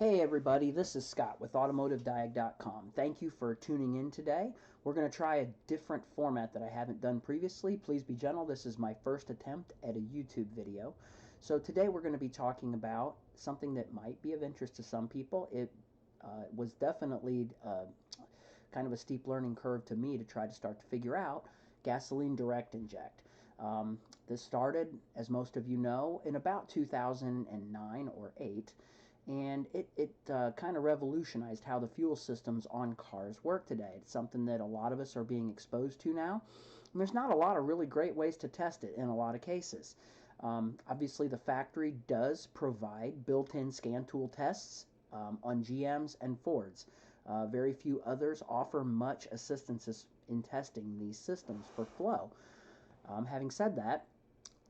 Hey everybody, this is Scott with AutomotiveDiag.com. Thank you for tuning in today. We're going to try a different format that I haven't done previously. Please be gentle, this is my first attempt at a YouTube video. So today we're going to be talking about something that might be of interest to some people. It was definitely kind of a steep learning curve to me to try to start to figure out gasoline direct inject. This started, as most of you know, in about 2009 or 8. And it kind of revolutionized how the fuel systems on cars work today. It's something that a lot of us are being exposed to now. And there's not a lot of really great ways to test it in a lot of cases. Obviously, the factory does provide built-in scan tool tests on GMs and Fords. Very few others offer much assistance in testing these systems for flow. Having said that,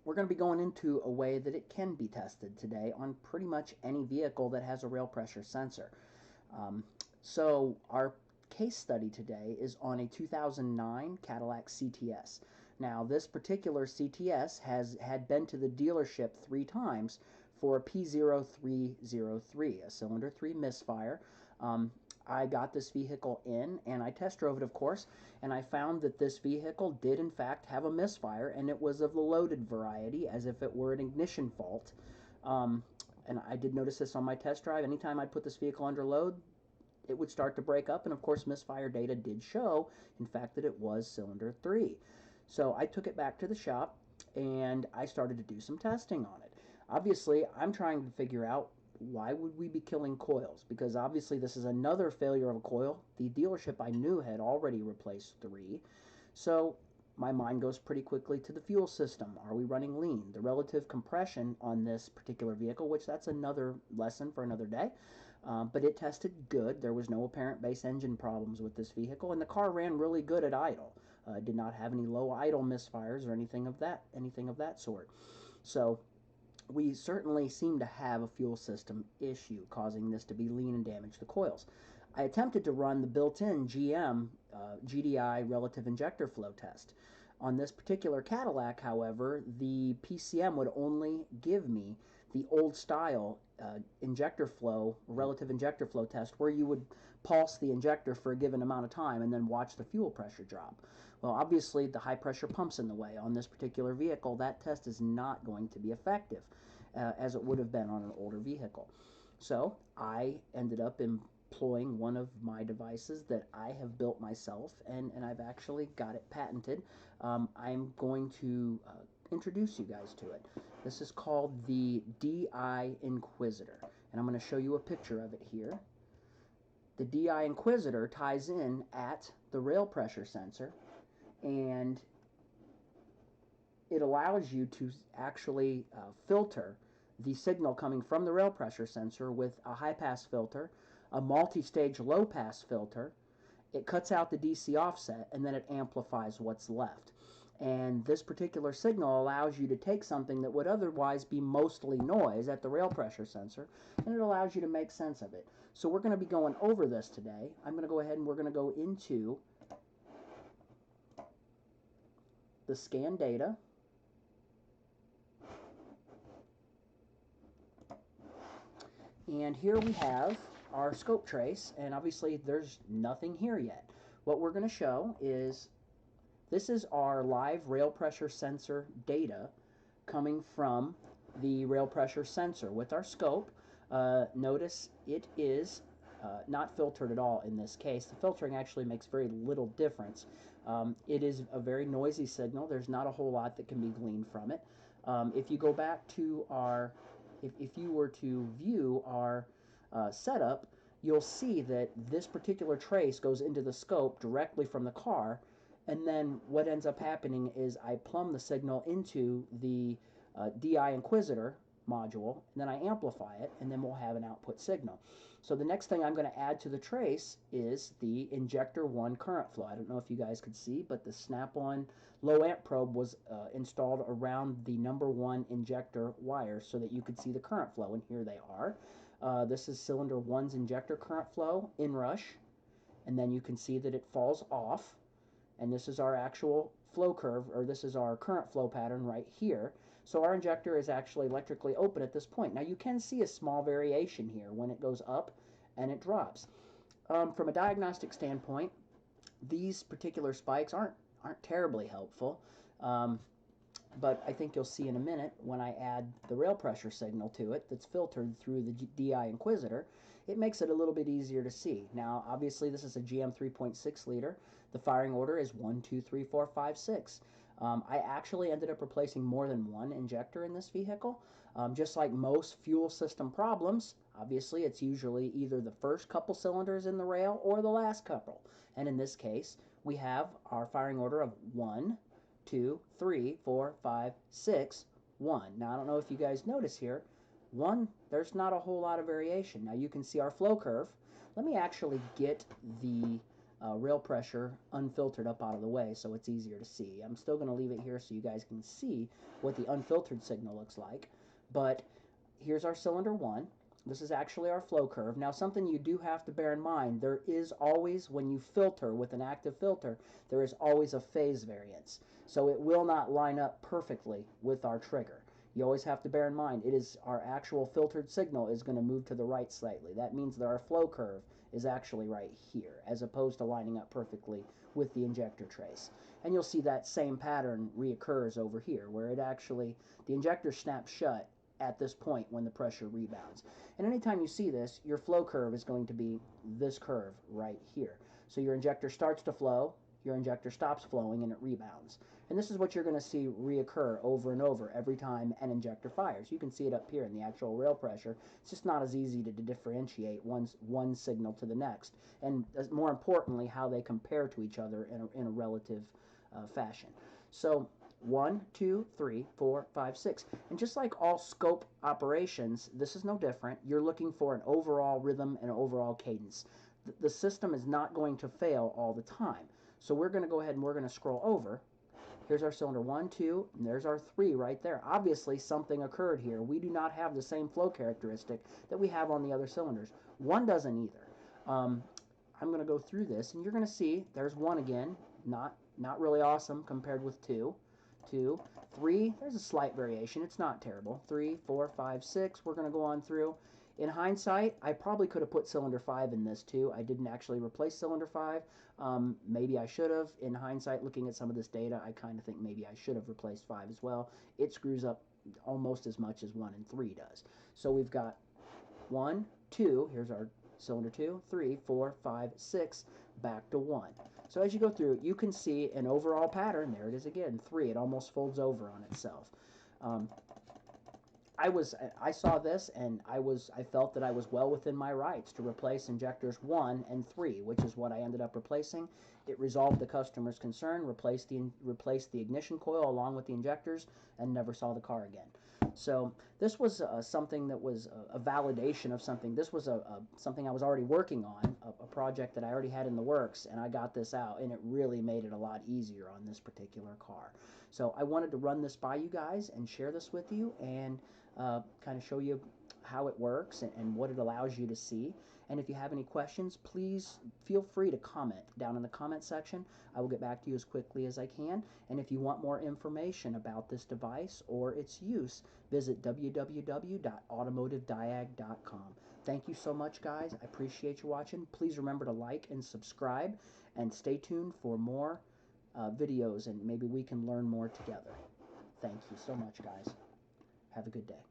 we're going to be going into a way that it can be tested today on pretty much any vehicle that has a rail pressure sensor. So our case study today is on a 2009 Cadillac CTS. Now this particular CTS had been to the dealership 3 times for a P0303, a cylinder 3 misfire. I got this vehicle in and I test drove it, of course, and I found that this vehicle did in fact have a misfire, and it was of the loaded variety, as if it were an ignition fault. And I did notice this on my test drive. Anytime I'd put this vehicle under load, it would start to break up, and of course misfire data did show, in fact, that it was cylinder 3. So I took it back to the shop and I started to do some testing on it. Obviously, I'm trying to figure out, why would we be killing coils? Because obviously this is another failure of a coil. The dealership I knew had already replaced 3. So my mind goes pretty quickly to the fuel system. Are we running lean? The relative compression on this particular vehicle, which that's another lesson for another day, but it tested good. There was no apparent base engine problems with this vehicle, and the car ran really good at idle. Did not have any low idle misfires or anything of that sort. So we certainly seem to have a fuel system issue causing this to be lean and damage the coils. I attempted to run the built-in GDI Relative Injector flow test. On this particular Cadillac, however, the PCM would only give me the old style injector flow, relative injector flow test, where you would pulse the injector for a given amount of time and then watch the fuel pressure drop. Well, obviously the high pressure pump's in the way. On this particular vehicle, that test is not going to be effective as it would have been on an older vehicle. So I ended up employing one of my devices that I have built myself, and I've actually got it patented. I'm going to introduce you guys to it. This is called the DI Inquisitor, and I'm going to show you a picture of it here. The DI Inquisitor ties in at the rail pressure sensor, and it allows you to actually filter the signal coming from the rail pressure sensor with a high-pass filter, a multi-stage low-pass filter. It cuts out the DC offset, and then it amplifies what's left. And this particular signal allows you to take something that would otherwise be mostly noise at the rail pressure sensor, and it allows you to make sense of it. So we're going to be going over this today. I'm going to go ahead and we're going to go into the scan data. And here we have our scope trace, and obviously there's nothing here yet. What we're going to show is, this is our live rail pressure sensor data coming from the rail pressure sensor with our scope. Notice it is not filtered at all in this case. The filtering actually makes very little difference. It is a very noisy signal. There's not a whole lot that can be gleaned from it. If you go back to our, if you were to view our setup, you'll see that this particular trace goes into the scope directly from the car, and then what ends up happening is I plumb the signal into the DI Inquisitor module, and then I amplify it, and then we'll have an output signal. So the next thing I'm going to add to the trace is the injector 1 current flow. I don't know if you guys could see, but the Snap On low amp probe was installed around the number 1 injector wire so that you could see the current flow, and here they are. This is cylinder 1's injector current flow in rush, and then you can see that it falls off, and this is our actual flow curve, or this is our current flow pattern right here. So our injector is actually electrically open at this point. Now you can see a small variation here when it goes up and it drops. From a diagnostic standpoint, these particular spikes aren't terribly helpful, but I think you'll see in a minute when I add the rail pressure signal to it that's filtered through the DI Inquisitor, it makes it a little bit easier to see. Now, obviously, this is a GM 3.6 liter. The firing order is 1, 2, 3, 4, 5, 6. I actually ended up replacing more than one injector in this vehicle. Just like most fuel system problems, obviously, it's usually either the first couple cylinders in the rail or the last couple. And in this case, we have our firing order of 1, 2, 3, 4, 5, 6, 1. Now, I don't know if you guys notice here, 1, there's not a whole lot of variation. Now, you can see our flow curve. Let me actually get the rail pressure unfiltered up out of the way so it's easier to see. I'm still going to leave it here so you guys can see what the unfiltered signal looks like. But here's our cylinder 1. This is actually our flow curve. Now, something you do have to bear in mind, there is always, when you filter with an active filter, there is always a phase variance. So it will not line up perfectly with our trigger. You always have to bear in mind, it is our actual filtered signal is going to move to the right slightly. That means that our flow curve is actually right here, as opposed to lining up perfectly with the injector trace. And you'll see that same pattern reoccurs over here, where it actually, the injector snaps shut at this point when the pressure rebounds. And anytime you see this, your flow curve is going to be this curve right here. So your injector starts to flow, your injector stops flowing, and it rebounds. And this is what you're going to see reoccur over and over every time an injector fires. You can see it up here in the actual rail pressure. It's just not as easy to differentiate one signal to the next, and more importantly, how they compare to each other in a relative fashion. So 1, 2, 3, 4, 5, 6. And just like all scope operations, this is no different. You're looking for an overall rhythm and overall cadence. The system is not going to fail all the time. So we're going to go ahead and we're going to scroll over. Here's our cylinder 1, 2, and there's our 3 right there. Obviously, something occurred here. We do not have the same flow characteristic that we have on the other cylinders. 1 doesn't either. I'm going to go through this, and you're going to see there's 1 again. Not really awesome compared with 2. 2, 3, there's a slight variation. It's not terrible. 3, 4, 5, 6. We're going to go on through. In hindsight, I probably could have put cylinder 5 in this too. I didn't actually replace cylinder 5. Maybe I should have. In hindsight, looking at some of this data, I kind of think maybe I should have replaced 5 as well. It screws up almost as much as 1 and 3 does. So we've got 1, 2, here's our cylinder 2, 3, 4, 5, 6, back to 1. So as you go through, you can see an overall pattern. There it is again, 3. It almost folds over on itself. I saw this, and I felt that I was well within my rights to replace injectors 1 and 3, which is what I ended up replacing. It resolved the customer's concern, replaced the ignition coil along with the injectors, and never saw the car again. So this was something that was a validation of something. This was something I was already working on, a project that I already had in the works, and I got this out, and it really made it a lot easier on this particular car. So I wanted to run this by you guys and share this with you, and kind of show you how it works and what it allows you to see. And if you have any questions, please feel free to comment down in the comment section. I will get back to you as quickly as I can. And if you want more information about this device or its use, visit www.automotivediag.com. Thank you so much, guys. I appreciate you watching. Please remember to like and subscribe, and stay tuned for more videos, and maybe we can learn more together. Thank you so much, guys. Have a good day.